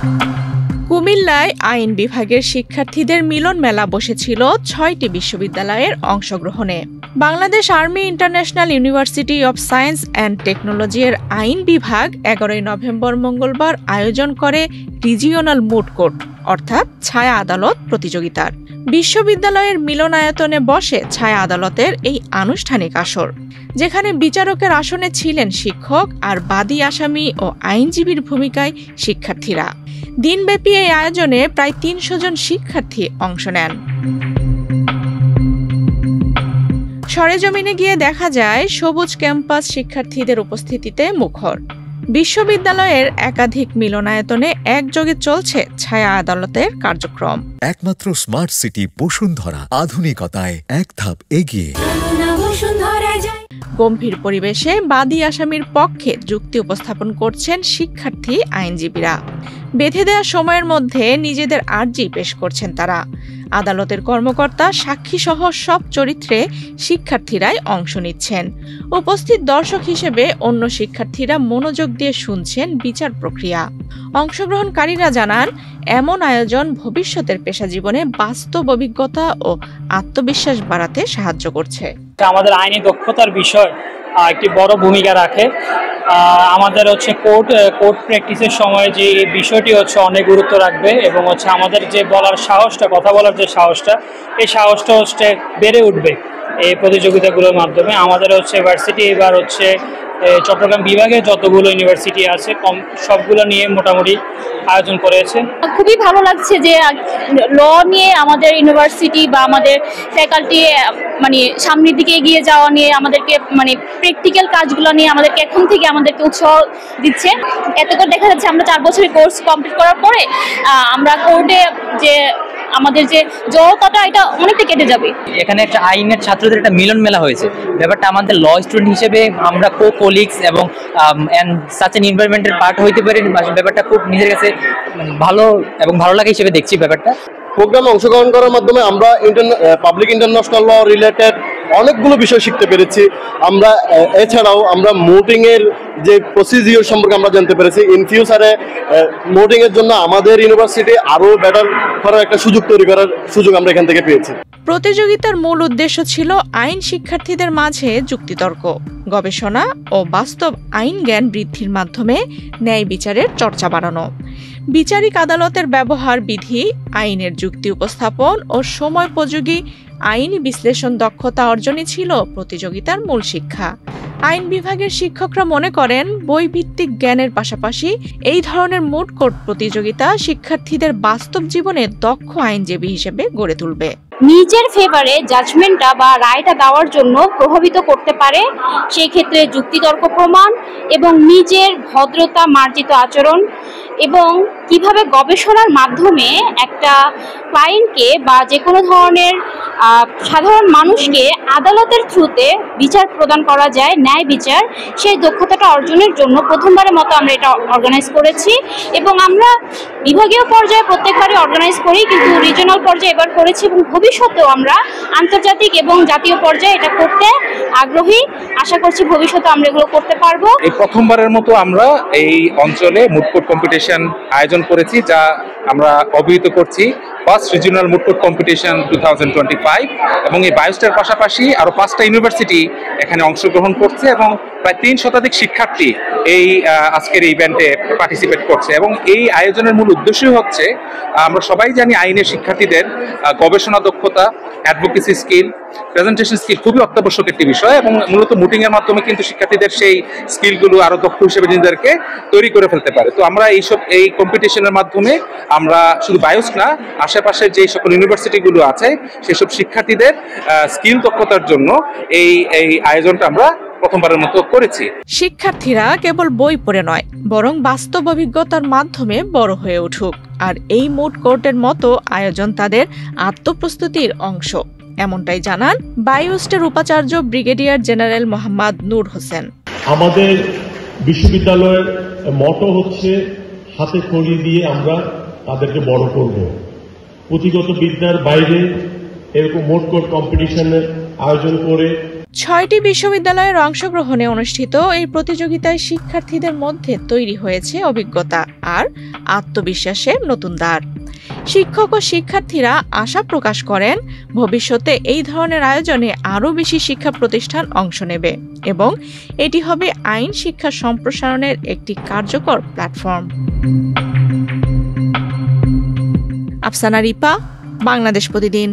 কুমিল্লায় আইন বিভাগের শিক্ষার্থীদের মিলন মেলা বসেছিল ৬টি বিশ্ববিদ্যালয়ের অংশগ্রহণে। Bangladesh army international university of science and technology এর আইন বিভাগ ১১ নভেম্বর মঙ্গলবার আয়োজন করে রিজিওনাল মুড কোর্ট অর্থাৎ ছায়া আদালত প্রতিযোগিতার। বিশ্ববিদ্যালয়ের মিলনায়তনে বসে ছায়া আদালতের এই আনুষ্ঠানিক আসর, যেখানে বিচারকের আসনে ছিলেন শিক্ষক আর বাদী আসামি ও আইনজীবীর ভূমিকায় শিক্ষার্থীরা। দিনব্যাপী এই আয়োজনে প্রায় ৩০০ জন শিক্ষার্থী অংশ নেন। সরেজমিনে গিয়ে দেখা যায় সবুজ ক্যাম্পাস শিক্ষার্থীদের উপস্থিতিতে মুখর। বিশ্ববিদ্যালয়ের একাধিক মিলনায়তনে একযোগে চলছে ছায়া আদালতের কার্যক্রম। একমাত্র স্মার্ট সিটি বসুন্ধরা, আধুনিকতায় এক ধাপ এগিয়ে। গম্ভীর পরিবেশে বাদী আসামির পক্ষে যুক্তি উপস্থাপন করছেন শিক্ষার্থী আইনজীবীরা। বেঁধে দেওয়া সময়ের মধ্যে নিজেদের আর্জি পেশ করছেন তারা। আদালতের কর্মকর্তা, সাক্ষী সহ সব চরিত্রে শিক্ষার্থীরাই অংশ নিচ্ছেন। উপস্থিত দর্শক হিসেবে অন্য শিক্ষার্থীরা মনোযোগ দিয়ে শুনছেন বিচার প্রক্রিয়া। অংশগ্রহণকারীরা জানান, এমন আয়োজন ভবিষ্যতের পেশা জীবনে বাস্তব অভিজ্ঞতা ও আত্মবিশ্বাস বাড়াতে সাহায্য করছে। আমাদের আইনি দক্ষতার বিষয় একটি বড় ভূমিকা রাখে। আমাদের কোর্ট প্র্যাকটিসের সময় যে বিষয়টি অনেক গুরুত্ব রাখবে এবং আমাদের যে বলার সাহসটা, কথা বলার যে সাহসটা, এই সাহসটা বেড়ে উঠবে এই প্রতিযোগিতাগুলোর মাধ্যমে। আমাদের ভার্সিটি এবার চট্টগ্রাম বিভাগে যতগুলো ইউনিভার্সিটি আছে সবগুলো নিয়ে মোটামুটি আয়োজন করেছে। খুবই ভালো লাগছে যে ল নিয়ে আমাদের ইউনিভার্সিটি বা আমাদের ফ্যাকাল্টি সামনের দিকে এগিয়ে যাওয়া নিয়ে আমাদেরকে প্র্যাকটিক্যাল কাজগুলো নিয়ে আমাদেরকে এখন থেকে আমাদেরকে উৎসাহ দিচ্ছে। এতে করে দেখা যাচ্ছে আমরা ৪ বছরের কোর্স কমপ্লিট করার পরে আমরা কোর্টে যে আমাদের যে জড়তাটা এটা অনেকটা কেটে যাবে। এখানে একটা আইনের ছাত্রদের একটা মিলন মেলা হয়েছে। ব্যাপারটা আমাদের ল স্টুডেন্ট হিসেবে আমরা কোলিগস এবং সাচ এন এনভায়রনমেন্টের পার্ট হইতে পারি। ব্যাপারটা খুব নিজের কাছে ভালো এবং ভালো লাগে হিসেবে দেখছি ব্যাপারটা। প্রোগ্রামে অংশগ্রহণ করার মাধ্যমে আমরা পাবলিক ইন্টারন্যাশনাল ল রিলেটেড অনেকগুলো বিষয় শিখতে পেরেছি। আমরা এছাড়াও আমরা মোটিংয়ের যে প্রসিজিওর সম্পর্কে আমরা জানতে পেরেছি। ইন ফিউচারে মোটিংয়ের জন্য আমাদের ইউনিভার্সিটি আরও বেটার করার একটা সুযোগ তৈরি করার সুযোগ আমরা এখান থেকে পেয়েছি। প্রতিযোগিতার মূল উদ্দেশ্য ছিল আইন শিক্ষার্থীদের মাঝে যুক্তিতর্ক, গবেষণা ও বাস্তব আইন জ্ঞান বৃদ্ধির মাধ্যমে ন্যায় বিচারের চর্চা বাড়ানো। বিচারিক আদালতের ব্যবহার বিধি, আইনের যুক্তি উপস্থাপন ও সময়োপযোগী আইনি বিশ্লেষণ দক্ষতা অর্জনই ছিল প্রতিযোগিতার মূল শিক্ষা। আইন বিভাগের শিক্ষকরা মনে করেন, বইভিত্তিক জ্ঞানের পাশাপাশি এই ধরনের মুড কোর্ট প্রতিযোগিতা শিক্ষার্থীদের বাস্তব জীবনে দক্ষ আইনজীবী হিসেবে গড়ে তুলবে। নিজের ফেভারে জাজমেন্টটা বা রায়টা দেওয়ার জন্য প্রভাবিত করতে পারে। সেই ক্ষেত্রে যুক্তিতর্ক প্রমাণ এবং নিজের ভদ্রতা মার্জিত আচরণ এবং কিভাবে গবেষণার মাধ্যমে একটা ক্লায়েন্টকে বা যে কোনো ধরনের সাধারণ মানুষকে আদালতের থ্রুতে বিচার প্রদান করা যায়, ন্যায় বিচার, সেই দক্ষতাটা অর্জনের জন্য প্রথমবারের মতো আমরা এটা অর্গানাইজ করেছি। এবং আমরা বিভাগীয় পর্যায়ে প্রত্যেকবারই অর্গানাইজ করি, কিন্তু রিজিওনাল পর্যায়ে এবার করেছি এবং ভবিষ্যতেও আমরা আন্তর্জাতিক এবং জাতীয় পর্যায়ে এটা করতে আগ্রহী। আশা করছি ভবিষ্যতে আমরা এগুলো করতে পারবো। এই প্রথমবারের মতো আমরা এই অঞ্চলে মুড কোর্ট কম্পিটিশন আয়োজন করেছি, যা আমরা অভিহিত করছি first regional moot court competition 2025। এবং এই 22টার পাশাপাশি আরো 5টা ইউনিভার্সিটি এখানে অংশগ্রহণ করছে এবং প্রায় 3 শতাধিক শিক্ষার্থী এই আজকের ইভেন্টে পার্টিসিপেট করছে। এবং এই আয়োজনের মূল উদ্দেশ্যই হচ্ছে, আমরা সবাই জানি আইনের শিক্ষার্থীদের গবেষণা দক্ষতা, অ্যাডভোকেসি স্কিল, প্রেজেন্টেশন স্কিল খুবই অত্যাবশ্যক একটি বিষয় এবং মূলত মুটিংয়ের মাধ্যমে কিন্তু শিক্ষার্থীদের সেই স্কিলগুলো আরো দক্ষ হিসেবে নিজেদেরকে তৈরি করে ফেলতে পারে। তো আমরা এই কম্পিটিশনের মাধ্যমে আমরা শুধু বায়োস না, আশেপাশের যে সকল ইউনিভার্সিটিগুলো আছে সেসব শিক্ষার্থীদের স্কিল দক্ষতার জন্য এই আয়োজনটা আমরা প্রথমবারের মতো করেছি। শিক্ষার্থীরা কেবল বই পড়ে নয়, বরং বাস্তব অভিজ্ঞতার মাধ্যমে বড় হয়ে উঠুক। আর এই মুড কোর্টের মতো আয়োজন তাদের আত্মপ্রস্তুতির অংশ, এমনটাই জানান বায়োস্টের উপাচার্য ব্রিগেডিয়ার জেনারেল মোহাম্মদ নূর হোসেন। আমাদের বিশ্ববিদ্যালয়ের মটো হচ্ছে, হাতে খড়ি দিয়ে আমরা তাদেরকে বড় করব। পুঁথিগত বিদ্যার বাইরে এরকম মুড কোর্ট কম্পিটিশনের আয়োজন করে 6টি বিশ্ববিদ্যালয়ের অংশগ্রহণে অনুষ্ঠিত এই প্রতিযোগিতায় শিক্ষার্থীদের মধ্যে তৈরি হয়েছে অভিজ্ঞতা আর আত্মবিশ্বাসের নতুন দ্বার। শিক্ষক ও শিক্ষার্থীরা আশা প্রকাশ করেন ভবিষ্যতে এই ধরনের আয়োজনে আরও বেশি শিক্ষা প্রতিষ্ঠান অংশ নেবে এবং এটি হবে আইন শিক্ষা সম্প্রসারণের একটি কার্যকর প্ল্যাটফর্ম। আফসানা রিপা, বাংলাদেশ প্রতিদিন।